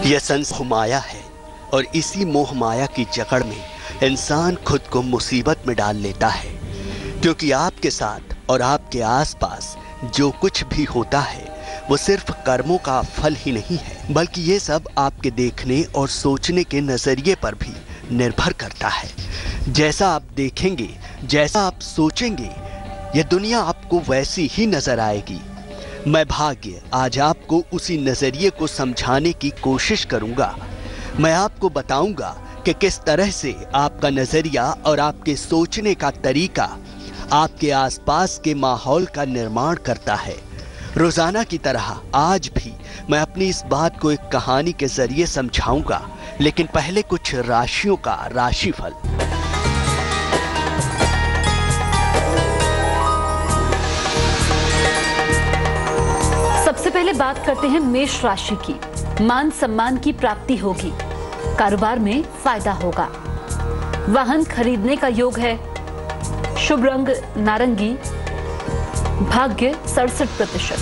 यह मोह माया है और इसी मोह माया की जकड़ में इंसान खुद को मुसीबत में डाल लेता है, क्योंकि आपके साथ और आपके आसपास जो कुछ भी होता है वो सिर्फ कर्मों का फल ही नहीं है, बल्कि ये सब आपके देखने और सोचने के नजरिए पर भी निर्भर करता है। जैसा आप देखेंगे, जैसा आप सोचेंगे, यह दुनिया आपको वैसी ही नजर आएगी। मैं भाग्य आज आपको उसी नजरिए को समझाने की कोशिश करूंगा। मैं आपको बताऊंगा कि किस तरह से आपका नजरिया और आपके सोचने का तरीका आपके आसपास के माहौल का निर्माण करता है। रोजाना की तरह आज भी मैं अपनी इस बात को एक कहानी के जरिए समझाऊंगा, लेकिन पहले कुछ राशियों का राशिफल। सबसे पहले बात करते हैं मेष राशि की। मान सम्मान की प्राप्ति होगी, कारोबार में फायदा होगा, वाहन खरीदने का योग है, शुभ रंग नारंगी, भाग्य 67%।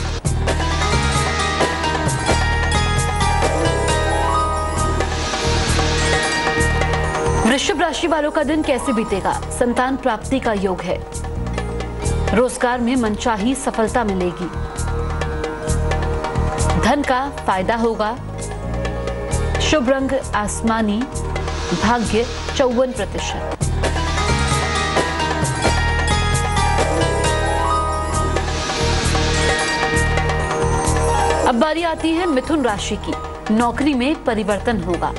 वृषभ राशि वालों का दिन कैसे बीतेगा? संतान प्राप्ति का योग है, रोजगार में मनचाही सफलता मिलेगी, धन का फायदा होगा, शुभ रंग आसमानी, भाग्य 54%। अब बारी आती है मिथुन राशि की। नौकरी में परिवर्तन होगा,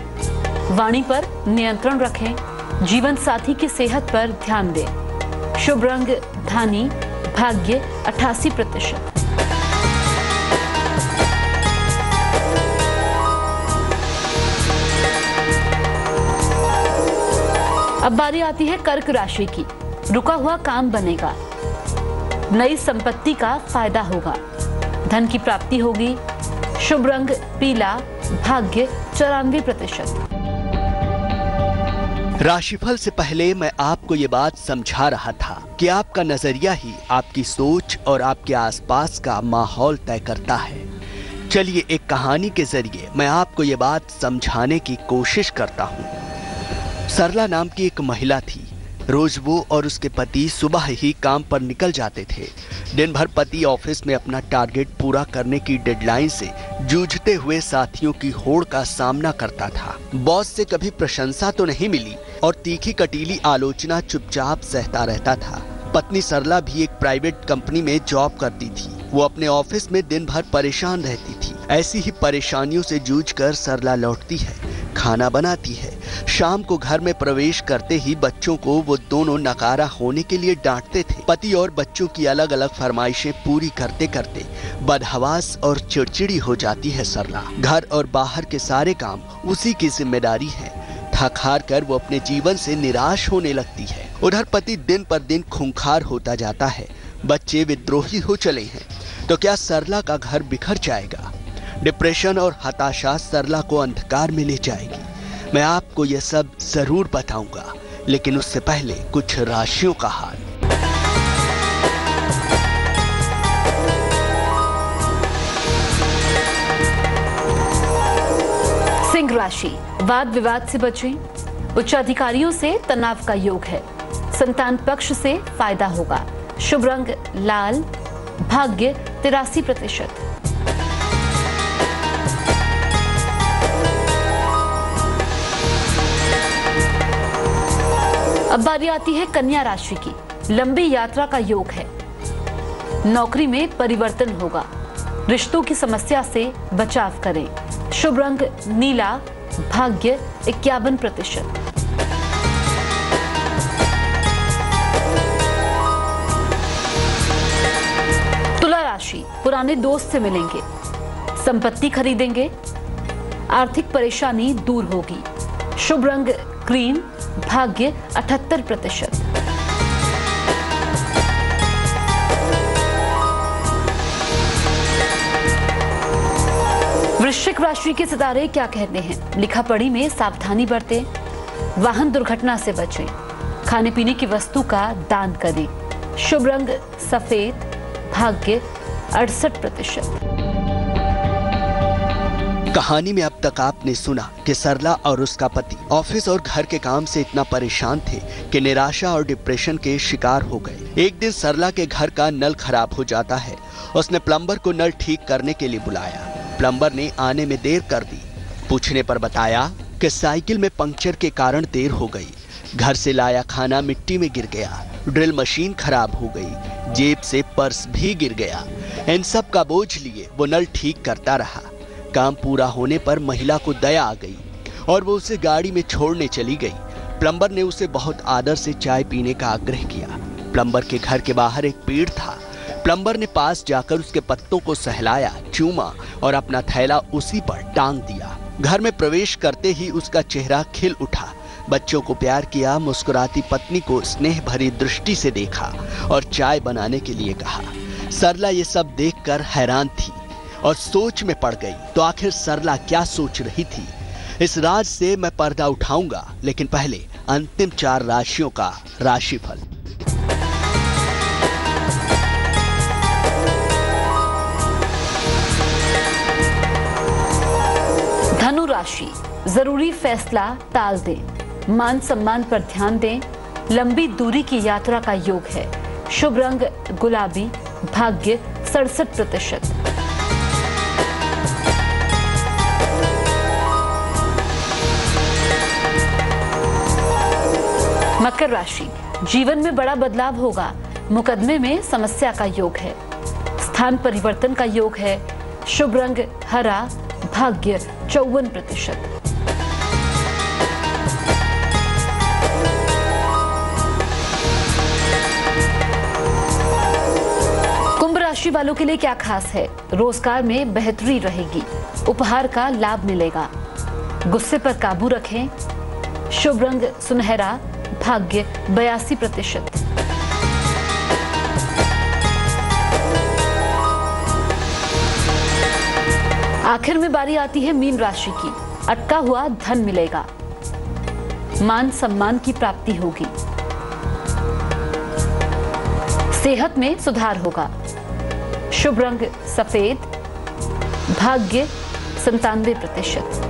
वाणी पर नियंत्रण रखें, जीवन साथी की सेहत पर ध्यान दें, शुभ रंग धानी, भाग्य 88%। अब बारी आती है कर्क राशि की। रुका हुआ काम बनेगा, नई संपत्ति का फायदा होगा, धन की प्राप्ति होगी, शुभ रंग पीला, भाग्य 94%। राशिफल से पहले मैं आपको ये बात समझा रहा था कि आपका नजरिया ही आपकी सोच और आपके आसपास का माहौल तय करता है। चलिए एक कहानी के जरिए मैं आपको ये बात समझाने की कोशिश करता हूँ। सरला नाम की एक महिला थी। रोज वो और उसके पति सुबह ही काम पर निकल जाते थे। दिन भर पति ऑफिस में अपना टारगेट पूरा करने की डेडलाइन से जूझते हुए साथियों की होड़ का सामना करता था। बॉस से कभी प्रशंसा तो नहीं मिली और तीखी कटीली आलोचना चुपचाप सहता रहता था। पत्नी सरला भी एक प्राइवेट कंपनी में जॉब करती थी। वो अपने ऑफिस में दिन भर परेशान रहती थी। ऐसी ही परेशानियों से जूझकर सरला लौटती है, खाना बनाती है। शाम को घर में प्रवेश करते ही बच्चों को वो दोनों नकारा होने के लिए डांटते थे। पति और बच्चों की अलग अलग फरमाइशें पूरी करते करते बदहवास और चिड़चिड़ी हो जाती है सरला। घर और बाहर के सारे काम उसी की जिम्मेदारी है। थक हार कर वो अपने जीवन से निराश होने लगती है। उधर पति दिन पर दिन खूंखार होता जाता है। बच्चे विद्रोही हो चले हैं। तो क्या सरला का घर बिखर जाएगा? डिप्रेशन और हताशा सरला को अंधकार में ले जाएगी। मैं आपको यह सब जरूर बताऊंगा, लेकिन उससे पहले कुछ राशियों का हाल। सिंह राशि, वाद विवाद से बचें, उच्चाधिकारियों से तनाव का योग है, संतान पक्ष से फायदा होगा, शुभ रंग लाल, भाग्य 83%। अब बारी आती है कन्या राशि की। लंबी यात्रा का योग है, नौकरी में परिवर्तन होगा, रिश्तों की समस्या से बचाव करें, शुभ रंग नीला, भाग्य 51%। तुला राशि, पुराने दोस्त से मिलेंगे, संपत्ति खरीदेंगे, आर्थिक परेशानी दूर होगी, शुभ रंग ग्रीन, भाग्य 78%। वृश्चिक राशि के सितारे क्या कहते हैं? लिखा पढ़ी में सावधानी बरतें, वाहन दुर्घटना से बचें, खाने पीने की वस्तु का दान करें, शुभ रंग सफेद, भाग्य 68%। कहानी में अब तक आपने सुना कि सरला और उसका पति ऑफिस और घर के काम से इतना परेशान थे कि निराशा और डिप्रेशन के शिकार हो गए। एक दिन सरला के घर का नल खराब हो जाता है। उसने प्लम्बर को नल ठीक करने के लिए बुलाया। प्लम्बर ने आने में देर कर दी। पूछने पर बताया कि साइकिल में पंक्चर के कारण देर हो गई, घर से लाया खाना मिट्टी में गिर गया, ड्रिल मशीन खराब हो गई, जेब से पर्स भी गिर गया। इन सब का बोझ लिए वो नल ठीक करता रहा। काम पूरा होने पर महिला को दया आ गई और वो उसे गाड़ी में छोड़ने चली गई। प्लम्बर ने उसे बहुत आदर से चाय पीने का आग्रह किया। प्लम्बर के घर के बाहर एक पेड़ था। प्लम्बर ने पास जाकर उसके पत्तों को सहलाया, चूमा और अपना थैला उसी पर टांग दिया। घर में प्रवेश करते ही उसका चेहरा खिल उठा। बच्चों को प्यार किया, मुस्कुराती पत्नी को स्नेह भरी दृष्टि से देखा और चाय बनाने के लिए कहा। सरला ये सब देखकर हैरान थी और सोच में पड़ गई। तो आखिर सरला क्या सोच रही थी, इस राज से मैं पर्दा उठाऊंगा, लेकिन पहले अंतिम 4 राशियों का राशिफल। धनु राशि, जरूरी फैसला टाल दें, मान सम्मान पर ध्यान दें, लंबी दूरी की यात्रा का योग है, शुभ रंग गुलाबी, भाग्य 67%। मकर राशि, जीवन में बड़ा बदलाव होगा, मुकदमे में समस्या का योग है, स्थान परिवर्तन का योग है, शुभ रंग हरा, भाग्य 54%। कुंभ राशि वालों के लिए क्या खास है, रोजगार में बेहतरी रहेगी, उपहार का लाभ मिलेगा, गुस्से पर काबू रखें, शुभ रंग सुनहरा, भाग्य 82%। आखिर में बारी आती है मीन राशि की। अटका हुआ धन मिलेगा, मान सम्मान की प्राप्ति होगी, सेहत में सुधार होगा, शुभ रंग सफेद, भाग्य 97%।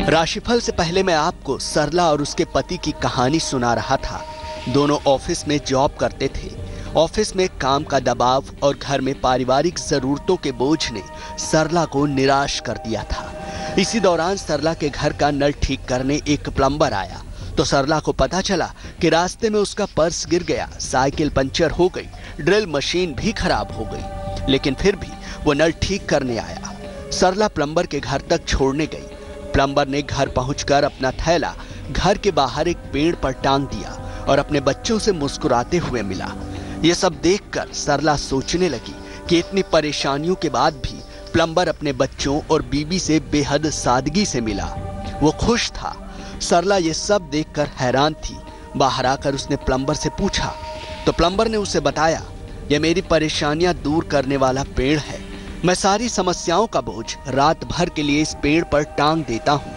राशिफल से पहले मैं आपको सरला और उसके पति की कहानी सुना रहा था। दोनों ऑफिस में जॉब करते थे। ऑफिस में काम का दबाव और घर में पारिवारिक जरूरतों के बोझ ने सरला को निराश कर दिया था। इसी दौरान सरला के घर का नल ठीक करने एक प्लम्बर आया तो सरला को पता चला कि रास्ते में उसका पर्स गिर गया, साइकिल पंचर हो गई, ड्रिल मशीन भी खराब हो गई, लेकिन फिर भी वो नल ठीक करने आया। सरला प्लम्बर के घर तक छोड़ने गई। प्लम्बर ने घर पहुंचकर अपना थैला घर के बाहर एक पेड़ पर टांग दिया और अपने बच्चों से मुस्कुराते हुए मिला। ये सब देखकर सरला सोचने लगी कि इतनी परेशानियों के बाद भी प्लम्बर अपने बच्चों और बीबी से बेहद सादगी से मिला। वो खुश था। सरला ये सब देखकर हैरान थी। बाहर आकर उसने प्लम्बर से पूछा तो प्लम्बर ने उसे बताया, यह मेरी परेशानियां दूर करने वाला पेड़ है। मैं सारी समस्याओं का बोझ रात भर के लिए इस पेड़ पर टांग देता हूँ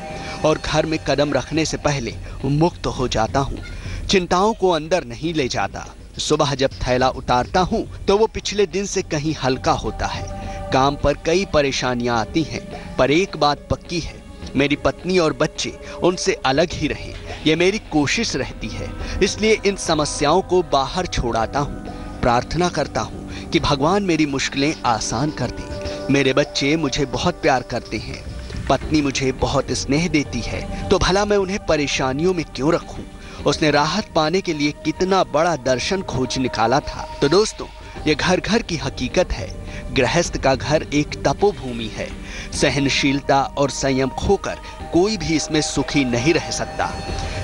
और घर में कदम रखने से पहले मुक्त हो जाता हूँ। चिंताओं को अंदर नहीं ले जाता। सुबह जब थैला उतारता हूँ तो वो पिछले दिन से कहीं हल्का होता है। काम पर कई परेशानियां आती हैं, पर एक बात पक्की है, मेरी पत्नी और बच्चे उनसे अलग ही रहें, ये मेरी कोशिश रहती है। इसलिए इन समस्याओं को बाहर छोड़ाता हूँ। प्रार्थना करता हूँ कि भगवान मेरी मुश्किलें आसान कर दें। मेरे बच्चे मुझे बहुत प्यार करते हैं, पत्नी मुझे बहुत स्नेह देती है, तो भला मैं उन्हें परेशानियों में क्यों रखूं? उसने राहत पाने के लिए कितना बड़ा दर्शन खोज निकाला था। तो दोस्तों, ये घर घर की हकीकत है। गृहस्थ का घर एक तपोभूमि है। सहनशीलता और संयम खोकर कोई भी इसमें सुखी नहीं रह सकता।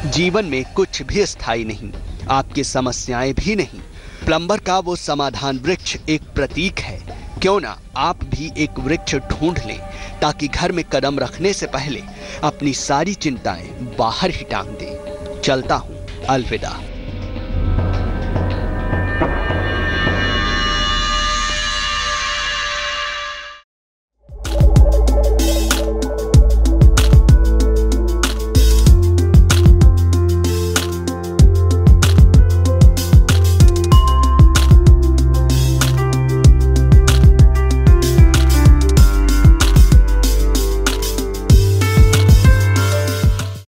जीवन में कुछ भी स्थायी नहीं, आपकी समस्याएं भी नहीं। प्लम्बर का वो समाधान वृक्ष एक प्रतीक है। क्यों ना आप भी एक वृक्ष ढूंढ लें ताकि घर में कदम रखने से पहले अपनी सारी चिंताएं बाहर ही टांग दें। चलता हूं, अलविदा।